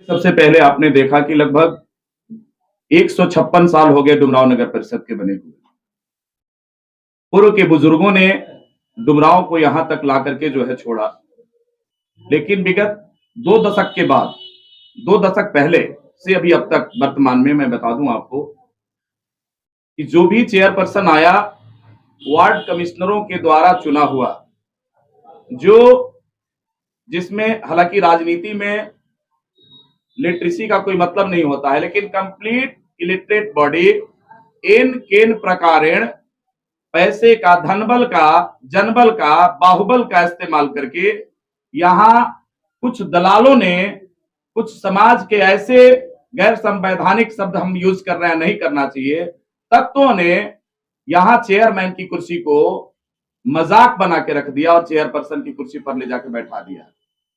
सबसे पहले आपने देखा कि लगभग 156 साल हो गए डुमरांव नगर परिषद के बने हुए। पूर्व के बुजुर्गों ने डुमरांव को यहां तक ला करके जो है छोड़ा, लेकिन विगत 2 दशक के बाद, 2 दशक पहले से अभी अब तक वर्तमान में मैं बता दूं आपको कि जो भी चेयरपर्सन आया वार्ड कमिश्नरों के द्वारा चुना हुआ, जो जिसमें हालांकि राजनीति में लिटरेसी का कोई मतलब नहीं होता है, लेकिन कंप्लीट इलिटरेट बॉडी इन केन प्रकारेण पैसे का, धनबल का, जनबल का, बाहुबल का इस्तेमाल करके यहां कुछ दलालों ने, कुछ समाज के ऐसे गैर संवैधानिक शब्द हम यूज कर रहे हैं, नहीं करना चाहिए, तत्वों ने यहां चेयरमैन की कुर्सी को मजाक बना के रख दिया और चेयरपर्सन की कुर्सी पर ले जाकर बैठा दिया।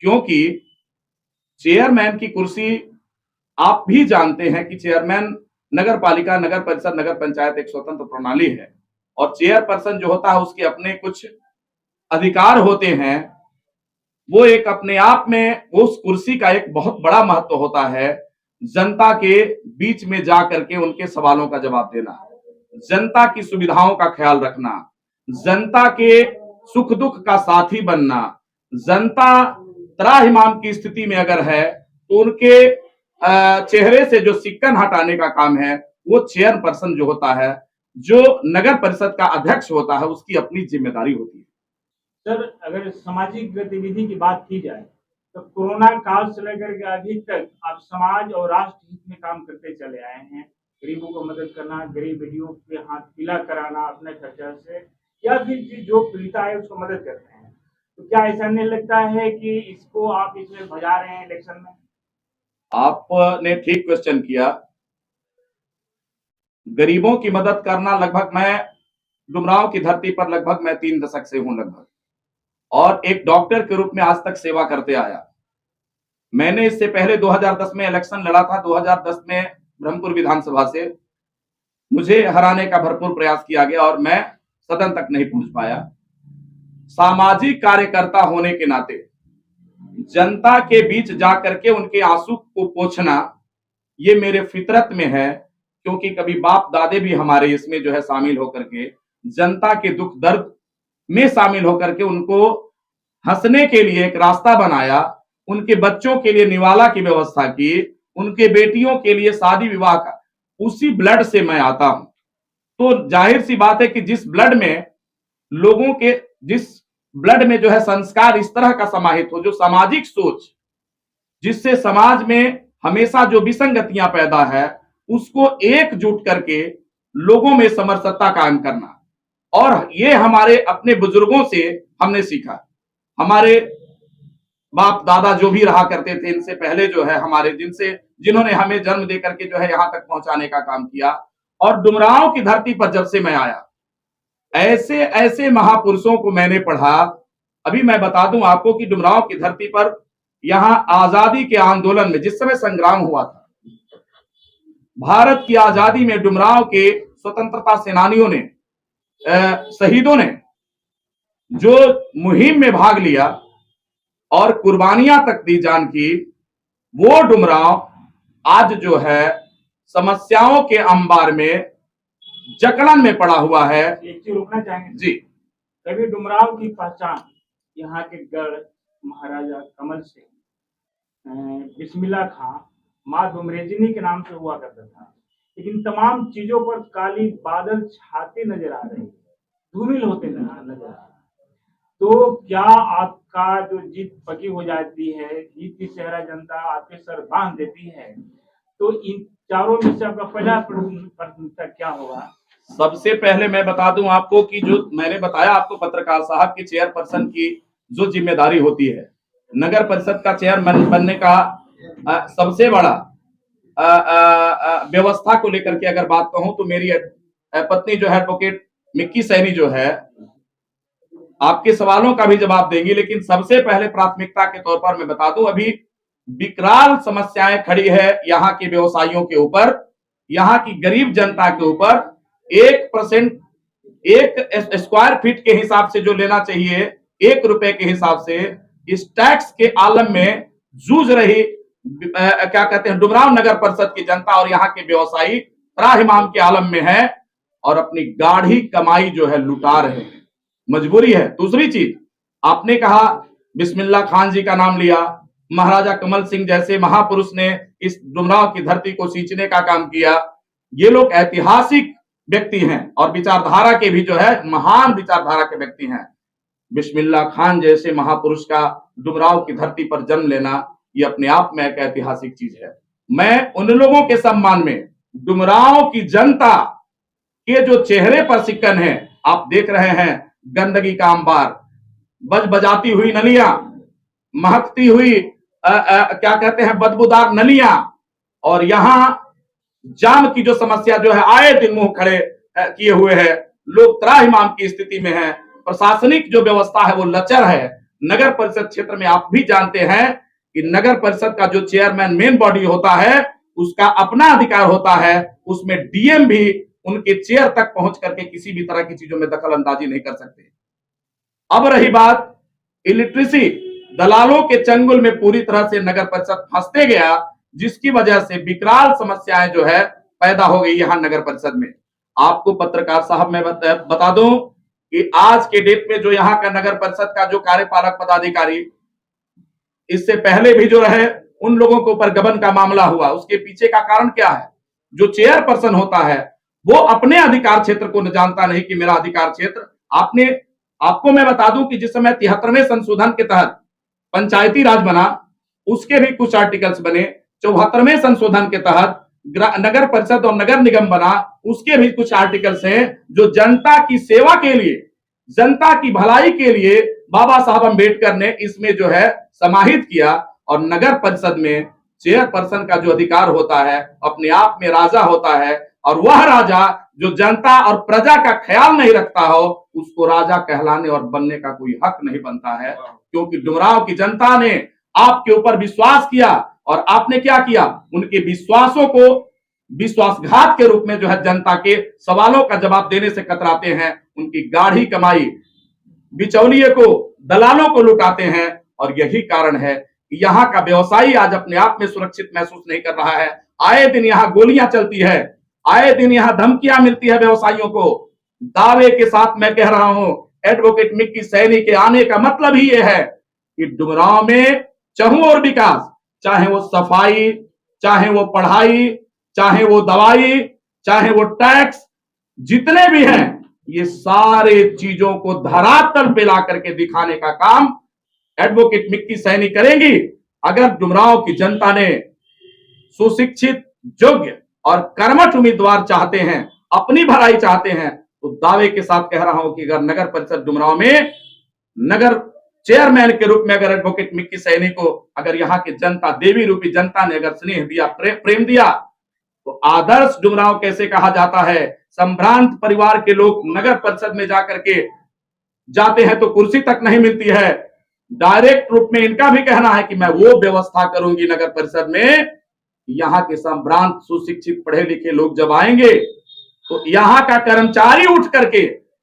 क्योंकि चेयरमैन की कुर्सी, आप भी जानते हैं कि चेयरमैन, नगर पालिका, नगर परिषद, नगर पंचायत एक स्वतंत्र प्रणाली है और चेयरपर्सन जो होता है उसके अपने कुछ अधिकार होते हैं। वो एक अपने आप में उस कुर्सी का एक बहुत बड़ा महत्व होता है, जनता के बीच में जा करके उनके सवालों का जवाब देना, जनता की सुविधाओं का ख्याल रखना, जनता के सुख दुख का साथी बनना, जनता त्राहिमाम की स्थिति में अगर है तो उनके चेहरे से जो सिक्कन हटाने का काम है वो चेयरपर्सन जो होता है, जो नगर परिषद का अध्यक्ष होता है, उसकी अपनी जिम्मेदारी होती है। सर, अगर सामाजिक गतिविधि की बात की जाए तो कोरोना काल से लेकर के अभी तक आप समाज और राष्ट्र हित में काम करते चले आए हैं। गरीबों को मदद करना, गरीब बेटियों के हाथ पीला कराना अपने खर्चा से, या फिर जो पीड़िता है उसको मदद करते हैं। तो क्या ऐसा नहीं लगता है कि इसको आप इसमें भजा रहे हैं इलेक्शन में? आपने ठीक क्वेश्चन किया। गरीबों की मदद करना, लगभग मैं डुमरांव की धरती पर लगभग मैं 3 दशक से हूं लगभग, और एक डॉक्टर के रूप में आज तक सेवा करते आया। मैंने इससे पहले 2010 में इलेक्शन लड़ा था। 2010 में ब्रह्मपुर विधानसभा से मुझे हराने का भरपूर प्रयास किया गया और मैं सदन तक नहीं पहुंच पाया। सामाजिक कार्यकर्ता होने के नाते जनता के बीच जाकर के उनके आंसू को पोंछना, ये मेरे फितरत में है। क्योंकि कभी बाप दादे भी हमारे इसमें जो है शामिल होकर के जनता के दुख दर्द में शामिल होकर के उनको हंसने के लिए एक रास्ता बनाया, उनके बच्चों के लिए निवाला की व्यवस्था की, उनके बेटियों के लिए शादी विवाह का, उसी ब्लड से मैं आता हूं। तो जाहिर सी बात है कि जिस ब्लड में लोगों के, जिस ब्लड में जो है संस्कार इस तरह का समाहित हो, जो सामाजिक सोच, जिससे समाज में हमेशा जो विसंगतियां पैदा है उसको एकजुट करके लोगों में समरसता कायम करना, और ये हमारे अपने बुजुर्गों से हमने सीखा। हमारे बाप दादा जो भी रहा करते थे, इनसे पहले जो है हमारे, जिन्होंने हमें जन्म दे करके जो है यहां तक पहुंचाने का काम किया। और डुमरांव की धरती पर जब से मैं आया, ऐसे ऐसे महापुरुषों को मैंने पढ़ा। अभी मैं बता दूं आपको कि डुमरांव की धरती पर यहां आजादी के आंदोलन में जिस समय संग्राम हुआ था, भारत की आजादी में डुमरांव के स्वतंत्रता सेनानियों ने, शहीदों ने जो मुहिम में भाग लिया और कुर्बानियां तक दी जान की, वो डुमरांव आज जो है समस्याओं के अंबार में, जकड़न में पड़ा हुआ है। एक चीज रुकना चाहेंगे जी। कभी डुमरांव की पहचान यहाँ के गढ़ महाराजा कमल सिंह, बिस्मिल्लाह खां, माँ डुमरेजनी के नाम से हुआ करता था। लेकिन तमाम चीजों पर काली बादल छाते नजर आ रहे हैं, धूमिल होते नजर आ रहे हैं। तो क्या आपका जो जीत पकी हो जाती है, जीत की सेहरा जनता आपके सर बांध देती है, तो इन चारों में से आपका पहला प्राथमिकता क्या होगा? सबसे पहले मैं बता दूं आपको कि जो मैंने बताया आपको पत्रकार साहब की चेयरपर्सन की जो जिम्मेदारी होती है, नगर परिषद का चेयरमैन बनने का सबसे बड़ा व्यवस्था को लेकर के अगर बात कहूं तो मेरी पत्नी जो है एडवोकेट मिक्की सैनी जो है आपके सवालों का भी जवाब देंगी। लेकिन सबसे पहले प्राथमिकता के तौर पर मैं बता दूं, अभी विकराल समस्याएं खड़ी है यहाँ के व्यवसायियों के ऊपर, यहाँ की गरीब जनता के ऊपर। 1%, 1 स्क्वायर फीट के हिसाब से जो लेना चाहिए, 1 रुपए के हिसाब से, इस टैक्स के आलम में जूझ रही क्या कहते हैं, डुमरांव नगर परिषद की जनता और यहाँ के व्यवसायी त्राहिमाम के आलम में है और अपनी गाढ़ी कमाई जो है लुटा रहे हैं। मजबूरी है। दूसरी चीज, आपने कहा बिस्मिल्लाह खान जी का नाम लिया, महाराजा कमल सिंह जैसे महापुरुष ने इस डुमरांव की धरती को सींचने का काम किया। ये लोग ऐतिहासिक व्यक्ति हैं और विचारधारा के भी जो है महान विचारधारा के व्यक्ति हैं। बिस्मिल्लाह खान जैसे महापुरुष का डुमरांव की धरती पर जन्म लेना ये अपने आप में एक ऐतिहासिक चीज है। मैं उन लोगों के सम्मान में डुमरांव की जनता के जो चेहरे पर सिक्कन है, आप देख रहे हैं, गंदगी का अंबार, बज बजाती हुई नलियां, महकती हुई क्या कहते हैं, बदबूदार नलियां, और यहां जाम की जो समस्या जो है आए दिन मुंह खड़े किए हुए है। लोग त्राहिमाम की स्थिति में है। प्रशासनिक जो व्यवस्था है वो लचर है। नगर परिषद क्षेत्र में आप भी जानते हैं कि नगर परिषद का जो चेयरमैन मेन बॉडी होता है उसका अपना अधिकार होता है, उसमें डीएम भी उनके चेयर तक पहुंच करके किसी भी तरह की चीजों में दखल अंदाजी नहीं कर सकते। अब रही बात इलिटरेसी, दलालों के चंगुल में पूरी तरह से नगर परिषद फंसते गया, जिसकी वजह से विकराल समस्याएं जो है पैदा हो गई यहां नगर परिषद में। आपको पत्रकार साहब मैं बता दूं कि आज के डेट में जो यहाँ का नगर परिषद का जो कार्यपालक पदाधिकारी, इससे पहले भी जो रहे, उन लोगों के ऊपर गबन का मामला हुआ। उसके पीछे का कारण क्या है? जो चेयरपर्सन होता है वो अपने अधिकार क्षेत्र को जानता नहीं कि मेरा अधिकार क्षेत्र। आपको मैं बता दूं कि जिस समय 73वें संशोधन के तहत पंचायती राज बना, उसके भी कुछ आर्टिकल्स बने। 74वें संशोधन के तहत नगर परिषद और नगर निगम बना, उसके भी कुछ आर्टिकल्स हैं जो जनता की सेवा के लिए, जनता की भलाई के लिए बाबा साहब अंबेडकर ने इसमें जो है समाहित किया। और नगर परिषद में चेयरपर्सन का जो अधिकार होता है अपने आप में राजा होता है, और वह राजा जो जनता और प्रजा का ख्याल नहीं रखता हो उसको राजा कहलाने और बनने का कोई हक नहीं बनता है। क्योंकि डुमरांव की जनता ने आपके ऊपर विश्वास किया और आपने क्या किया, उनके विश्वासों को विश्वासघात के रूप में जो है जनता के सवालों का जवाब देने से कतराते हैं। उनकी गाढ़ी कमाई बिचौलिए को, दलालों को लुटाते हैं। और यही कारण है कि यहाँ का व्यवसायी आज अपने आप में सुरक्षित महसूस नहीं कर रहा है। आए दिन यहाँ गोलियां चलती है, आए दिन यहाँ धमकियां मिलती है व्यवसायियों को। दावे के साथ मैं कह रहा हूं, एडवोकेट मिक्की सैनी के आने का मतलब ही यह है कि डुमरांव में चहुं और विकास, चाहे वो सफाई, चाहे वो पढ़ाई, चाहे वो दवाई, चाहे वो टैक्स, जितने भी हैं, ये सारे चीजों को धरातल पे ला करके दिखाने का काम एडवोकेट मिक्की सैनी करेंगी। अगर डुमरांव की जनता ने सुशिक्षित, योग्य और कर्मठ उम्मीदवार चाहते हैं, अपनी भलाई चाहते हैं, तो दावे के साथ कह रहा हूं कि अगर नगर परिषद डुमरांव में नगर चेयरमैन के रूप में अगर एडवोकेट मिक्की सैनी को अगर यहाँ की जनता, देवी रूपी जनता ने अगर स्नेह दिया, प्रेम दिया, तो आदर्श डुमरांव कैसे कहा जाता है। संभ्रांत परिवार के लोग नगर परिषद में जाकर के जाते हैं तो कुर्सी तक नहीं मिलती है। डायरेक्ट रूप में इनका भी कहना है कि मैं वो व्यवस्था करूंगी नगर परिषद में, यहाँ के संभ्रांत सुशिक्षित पढ़े लिखे लोग जब आएंगे तो यहाँ का कर्मचारी उठ करके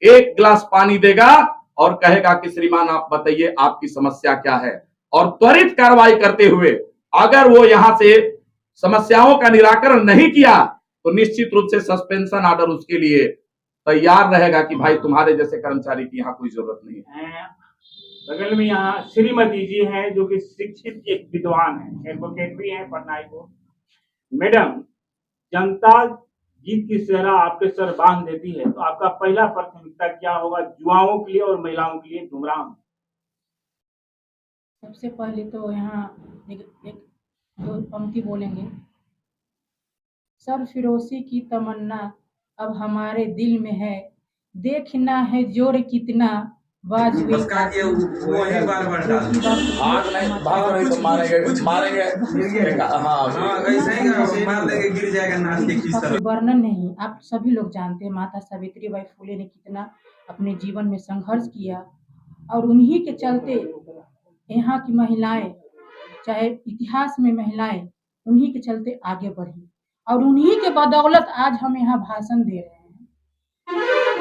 एक गिलास पानी देगा और कहेगा कि श्रीमान आप बताइए आपकी समस्या क्या है, और त्वरित कार्रवाई करते हुए अगर वो यहाँ से समस्याओं का निराकरण नहीं किया तो निश्चित रूप से सस्पेंशन ऑर्डर उसके लिए तैयार रहेगा कि भाई तुम्हारे जैसे कर्मचारी की यहाँ कोई जरूरत नहीं है। बगल में यहाँ श्रीमती जी हैं जो कि शिक्षित एक विद्वान है, एडवोकेट भी हैं, पटना हाईकोर्ट। मैडम, जनता जीत की सेहरा आपके सर बांध देती है तो आपका पहला प्राथमिकता क्या होगा युवाओं के लिए और महिलाओं के लिए डुमरांव? सबसे पहले तो यहाँ एक दो पंक्ति बोलेंगे। सरफिरोशी की तमन्ना अब हमारे दिल में है, देखना है जोर कितना बाजुए वर्णन नहीं। आप सभी लोग जानते हैं माता सावित्रीबाई फुले ने कितना अपने जीवन में संघर्ष किया, और उन्हीं के चलते यहाँ की महिलाएं, चाहे इतिहास में महिलाएं, उन्हीं के चलते आगे बढ़ी, और उन्हीं के बदौलत आज हम यहाँ भाषण दे रहे हैं।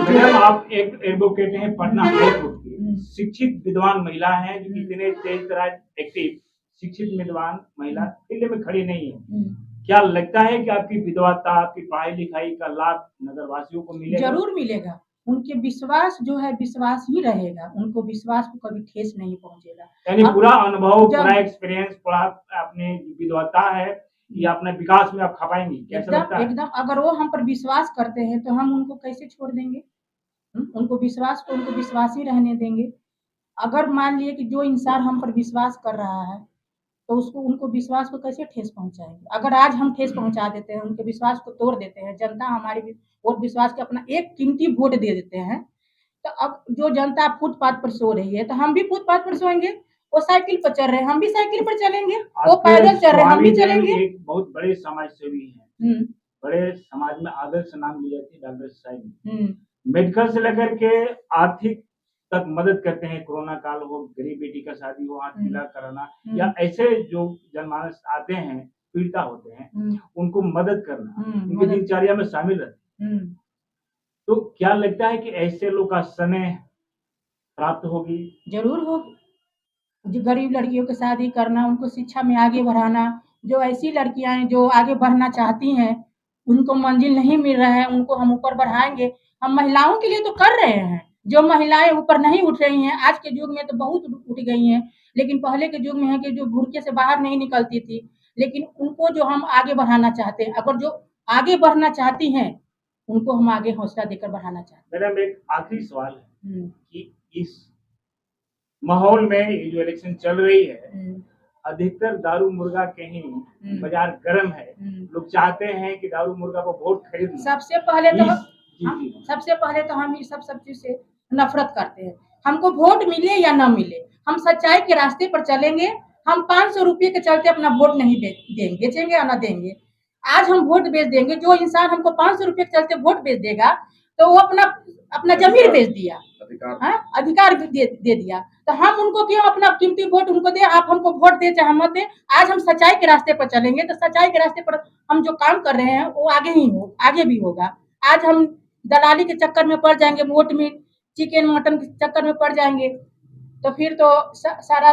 मैडम, आप एक एडवोकेट हैं, पटना हाईकोर्ट की, शिक्षित विद्वान महिला हैं जो इतने तेज तरह एक्टिव, शिक्षित विद्वान महिला फील्ड में खड़ी नहीं है। हम्म। क्या लगता है कि आपकी विद्वता, आपकी पढ़ाई लिखाई का लाभ नगरवासियों को मिलेगा? जरूर मिलेगा। उनके विश्वास जो है विश्वास ही रहेगा, उनको विश्वास को कभी ठेस नहीं पहुंचेगा। यानी अब पूरा अनुभव, जब- पूरा एक्सपीरियंस, पूरा अपनी विद्वता है, ये अपने विकास में आप खपाएंगी, कैसा लगता एकदम है? एकदम अगर वो हम पर विश्वास करते हैं तो हम उनको कैसे छोड़ देंगे? उनको विश्वास ही रहने देंगे। अगर मान लिए कि जो इंसान हम पर विश्वास कर रहा है तो उसको उनको विश्वास को कैसे ठेस पहुंचाएंगे? अगर आज हम ठेस पहुंचा देते हैं, उनके विश्वास को तोड़ देते हैं, जनता हमारे वोट विश्वास के अपना एक कीमती वोट दे देते हैं, तो अब जो जनता फुटपाथ पर सो रही है तो हम भी फुटपाथ पर सोएंगे। वो साइकिल पर चल रहे हैं, हम भी साइकिल पर चलेंगे। वो आपके पैदल चल रहे हैं, हम भी स्वामी देव चलेंगे। एक बहुत बड़े समाज सेवी हैं, बड़े समाज में आदर्श नाम ली जाती है डॉक्टर साहब। मेडिकल से लेकर के आर्थिक तक मदद करते हैं। कोरोना काल हो, गरीब बेटी का शादी हो, हाथ पीला कराना, या ऐसे जो जनमानस आते हैं, पीड़िता होते हैं, उनको मदद करना उनकी दिनचर्या में शामिल रहती है। तो क्या लगता है कि ऐसे लोग का स्नेह प्राप्त होगी? जरूर होगी। जो गरीब लड़कियों की शादी करना, उनको शिक्षा में आगे बढ़ाना, जो ऐसी लड़कियां हैं जो आगे बढ़ना चाहती हैं, उनको मंजिल नहीं मिल रहा है, उनको हम ऊपर बढ़ाएंगे। हम महिलाओं के लिए तो कर रहे हैं। जो महिलाएं ऊपर नहीं उठ रही हैं, आज के युग में तो बहुत उठ गई हैं, लेकिन पहले के युग में है कि जो भुड़के से बाहर नहीं निकलती थी, लेकिन उनको जो हम आगे बढ़ाना चाहते हैं, अगर जो आगे बढ़ना चाहती हैं उनको हम आगे हौसला देकर बढ़ाना चाहते मैडम, एक आखिरी सवाल है हैं। कि इस माहौल में ये जो इलेक्शन चल रही है, अधिकतर दारू मुर्गा के ही बाजार गर्म है। लोग चाहते हैं कि दारू मुर्गा को वोट खरीद लें। सबसे पहले तो जी। हम ये सब चीज से नफरत करते हैं। हमको वोट मिले या ना मिले, हम सच्चाई के रास्ते पर चलेंगे। हम 500 रुपये के चलते अपना वोट नहीं बेचेंगे या ना देंगे। आज हम वोट बेच देंगे। जो इंसान हमको 500 रुपये के चलते वोट बेच देगा तो वो अपना जमीन बेच दिया, अधिकार दे दिया। तो हम उनको क्यों अपना कीमती वोट उनको दे? आप हमको वोट दे चाहे मत दे, आज हम सच्चाई के रास्ते पर चलेंगे तो सच्चाई के रास्ते पर हम जो काम कर रहे हैं वो आगे भी होगा। आज हम दलाली के चक्कर में पड़ जाएंगे, वोट में चिकन मटन के चक्कर में पड़ जाएंगे, तो फिर तो सारा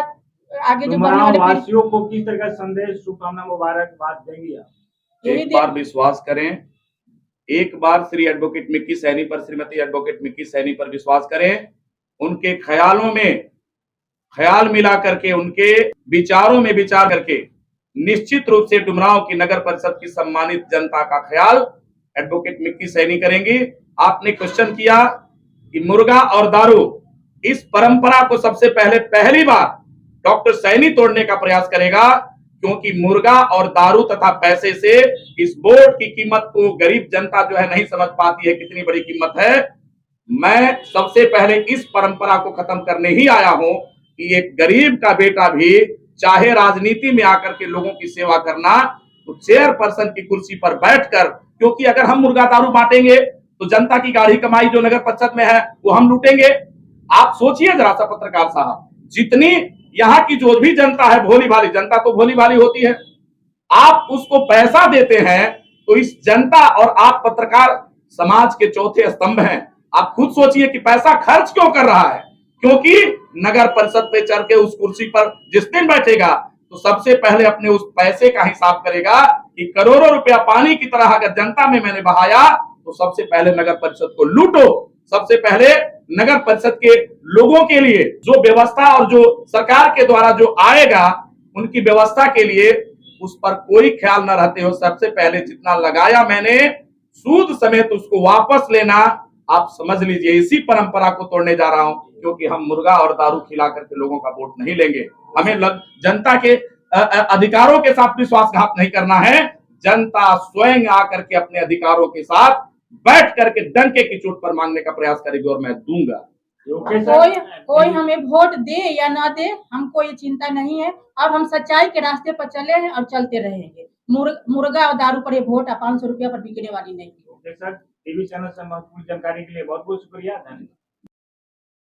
आगे जो बढ़ने वाले वासियों को किस तरह का संदेश, शुभकामना, मुबारकबाद देंगे आप? एक बार विश्वास करें, एक बार श्री एडवोकेट मिक्की सैनी पर, श्रीमती एडवोकेट मिक्की सैनी पर विश्वास करें। उनके ख्यालों में ख्याल मिला करके, उनके विचारों में विचार करके निश्चित रूप से डुमरांव की नगर परिषद की सम्मानित जनता का ख्याल एडवोकेट मिक्की सैनी करेंगी। आपने क्वेश्चन किया कि मुर्गा और दारू, इस परंपरा को सबसे पहली बार डॉक्टर सैनी तोड़ने का प्रयास करेगा, क्योंकि मुर्गा और दारू तथा पैसे से इस वोट की कीमत को गरीब जनता जो है नहीं समझ पाती है कितनी बड़ी कीमत है। मैं सबसे पहले इस परंपरा को खत्म करने ही आया हूं कि एक गरीब का बेटा भी चाहे राजनीति में आकर के लोगों की सेवा करना, तो चेयरपर्सन की कुर्सी पर बैठकर, क्योंकि अगर हम मुर्गा दारू बांटेंगे तो जनता की गाढ़ी कमाई जो नगर परिषद में है वो हम लूटेंगे। आप सोचिए जरा सा पत्रकार साहब, जितनी यहाँ की जो भी जनता है, भोली भाली जनता तो भोली भाली होती है, आप उसको पैसा देते हैं तो इस जनता और आप पत्रकार समाज के चौथे स्तंभ हैं। आप खुद सोचिए कि पैसा खर्च क्यों कर रहा है, क्योंकि नगर परिषद पे चढ़ के उस कुर्सी पर जिस दिन बैठेगा तो सबसे पहले अपने उस पैसे का हिसाब करेगा कि करोड़ों रुपया पानी की तरह अगर जनता में मैंने बहाया तो सबसे पहले नगर परिषद को लूटो। सबसे पहले नगर परिषद के लोगों के लिए जो व्यवस्था और जो सरकार के द्वारा जो आएगा उनकी व्यवस्था के लिए उस पर कोई ख्याल न रहते हो, सबसे पहले जितना लगाया मैंने सूद समेत उसको वापस लेना। आप समझ लीजिए इसी परंपरा को तोड़ने जा रहा हूं, क्योंकि हम मुर्गा और दारू खिला करके लोगों का वोट नहीं लेंगे। हमें जनता के अधिकारों के साथ विश्वासघात नहीं करना है। जनता स्वयं आकर के अपने अधिकारों के साथ बैठ करके डंके की चोट पर मांगने का प्रयास करेगी और मैं दूंगा। कोई हमें वोट दे या ना दे, हमको ये चिंता नहीं है। और हम सच्चाई के रास्ते पर चले हैं और चलते रहेंगे। मुर्गा और दारू पर ये वोट 500 रुपया पर बिकने वाली नहीं है। टीवी चैनल से महत्वपूर्ण जानकारी के लिए बहुत बहुत शुक्रिया। धन्यवाद।